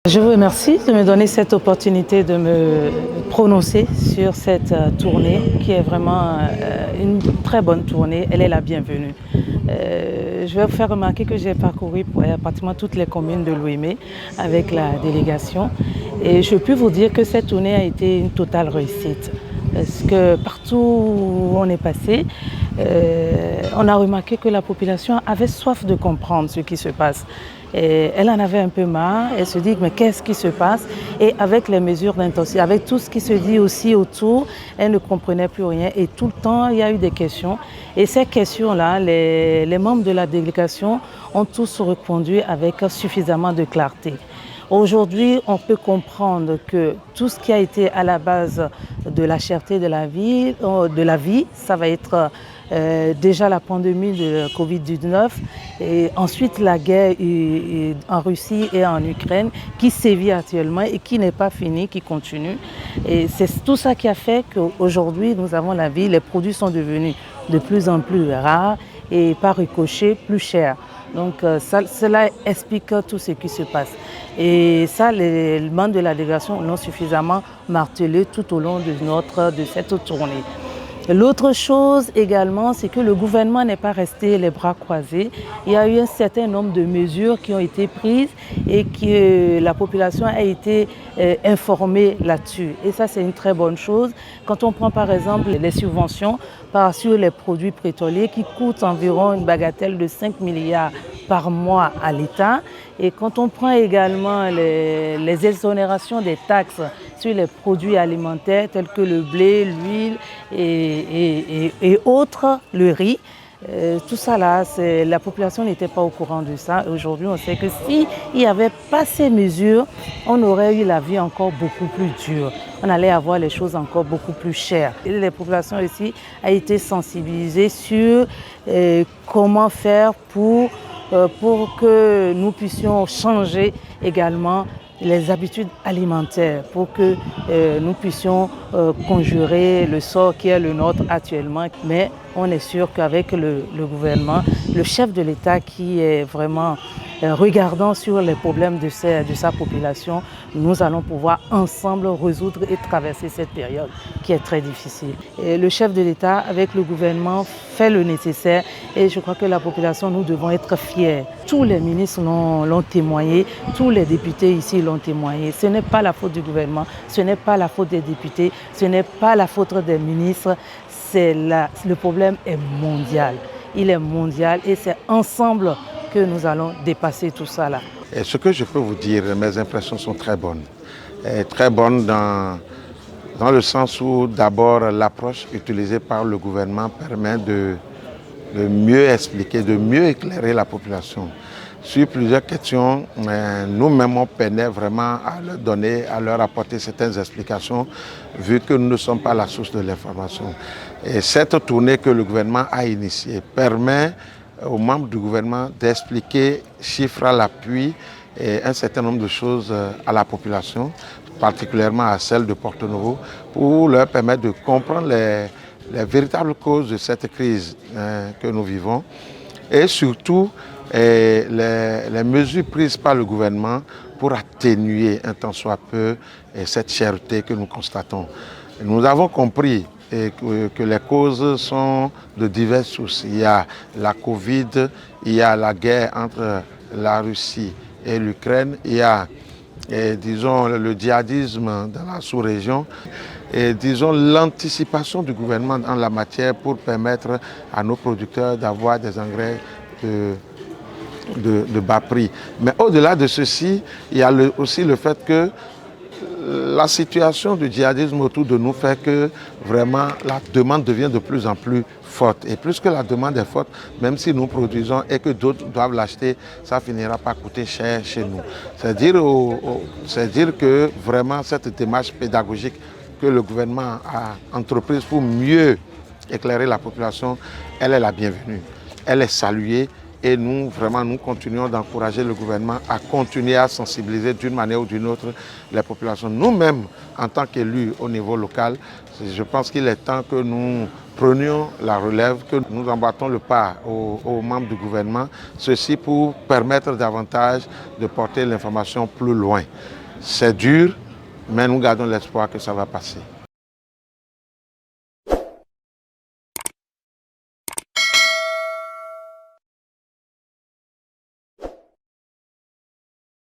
Je vous remercie de me donner cette opportunité de me prononcer sur cette tournée qui est vraiment une très bonne tournée. Elle est la bienvenue. Je vais vous faire remarquer que j'ai parcouru pratiquement toutes les communes de l'Ouémé avec la délégation et je peux vous dire que cette tournée a été une totale réussite. Parce que partout où on est passé, on a remarqué que la population avait soif de comprendre ce qui se passe. Et elle en avait un peu marre, elle se dit mais qu'est-ce qui se passe? Et avec les mesures d'intensité, avec tout ce qui se dit aussi autour, elle ne comprenait plus rien et tout le temps il y a eu des questions. Et ces questions-là, les membres de la délégation ont tous répondu avec suffisamment de clarté. Aujourd'hui, on peut comprendre que tout ce qui a été à la base de la cherté de la vie, ça va être déjà la pandémie de Covid-19 et ensuite la guerre en Russie et en Ukraine qui sévit actuellement et qui n'est pas finie, qui continue. Et c'est tout ça qui a fait qu'aujourd'hui, nous avons la vie, les produits sont devenus de plus en plus rares et par ricochet plus chers. Donc cela explique tout ce qui se passe. Et ça, les membres de la délégation l'ont suffisamment martelé tout au long de cette tournée. L'autre chose également, c'est que le gouvernement n'est pas resté les bras croisés. Il y a eu un certain nombre de mesures qui ont été prises et que la population a été informée là-dessus. Et ça, c'est une très bonne chose. Quand on prend par exemple les subventions sur les produits pétroliers qui coûtent environ une bagatelle de 5 milliards par mois à l'État. Et quand on prend également les exonérations des taxes sur les produits alimentaires tels que le blé, l'huile et autres, le riz, tout ça là, la population n'était pas au courant de ça. Aujourd'hui, on sait que s'il n'y avait pas ces mesures, on aurait eu la vie encore beaucoup plus dure. On allait avoir les choses encore beaucoup plus chères. Et les populations ici ont été sensibilisées sur comment faire pour que nous puissions changer également les habitudes alimentaires, pour que nous puissions conjurer le sort qui est le nôtre actuellement. Mais on est sûr qu'avec le gouvernement, le chef de l'État qui est vraiment regardant sur les problèmes de sa population, nous allons pouvoir ensemble résoudre et traverser cette période qui est très difficile. Et le chef de l'État, avec le gouvernement, fait le nécessaire et je crois que la population, nous devons être fiers. Tous les ministres l'ont témoigné, tous les députés ici l'ont témoigné. Ce n'est pas la faute du gouvernement, ce n'est pas la faute des députés, ce n'est pas la faute des ministres. Le problème est mondial. Il est mondial et c'est ensemble que nous allons dépasser tout ça là. Et ce que je peux vous dire, mes impressions sont très bonnes. Et très bonnes dans le sens où d'abord l'approche utilisée par le gouvernement permet de mieux expliquer, de mieux éclairer la population. Sur plusieurs questions, nous-mêmes on peinait vraiment à leur donner, à leur apporter certaines explications vu que nous ne sommes pas la source de l'information. Et cette tournée que le gouvernement a initiée permet aux membres du gouvernement d'expliquer, chiffres à l'appui, et un certain nombre de choses à la population, particulièrement à celle de Porto-Novo, pour leur permettre de comprendre les véritables causes de cette crise que nous vivons et surtout les mesures prises par le gouvernement pour atténuer un tant soit peu cette cherté que nous constatons. Nous avons compris que les causes sont de diverses sources. Il y a la Covid, il y a la guerre entre la Russie et l'Ukraine, il y a, disons, le djihadisme dans la sous-région, et disons l'anticipation du gouvernement en la matière pour permettre à nos producteurs d'avoir des engrais de bas prix. Mais au-delà de ceci, il y a aussi le fait que la situation du djihadisme autour de nous fait que vraiment la demande devient de plus en plus forte. Et plus que la demande est forte, même si nous produisons et que d'autres doivent l'acheter, ça finira par coûter cher chez nous. C'est dire que vraiment cette démarche pédagogique que le gouvernement a entreprise pour mieux éclairer la population, elle est la bienvenue. Elle est saluée Et nous, vraiment, nous continuons d'encourager le gouvernement à continuer à sensibiliser d'une manière ou d'une autre les populations. Nous-mêmes, en tant qu'élus au niveau local, je pense qu'il est temps que nous prenions la relève, que nous emboîtons le pas aux membres du gouvernement, ceci pour permettre davantage de porter l'information plus loin. C'est dur, mais nous gardons l'espoir que ça va passer.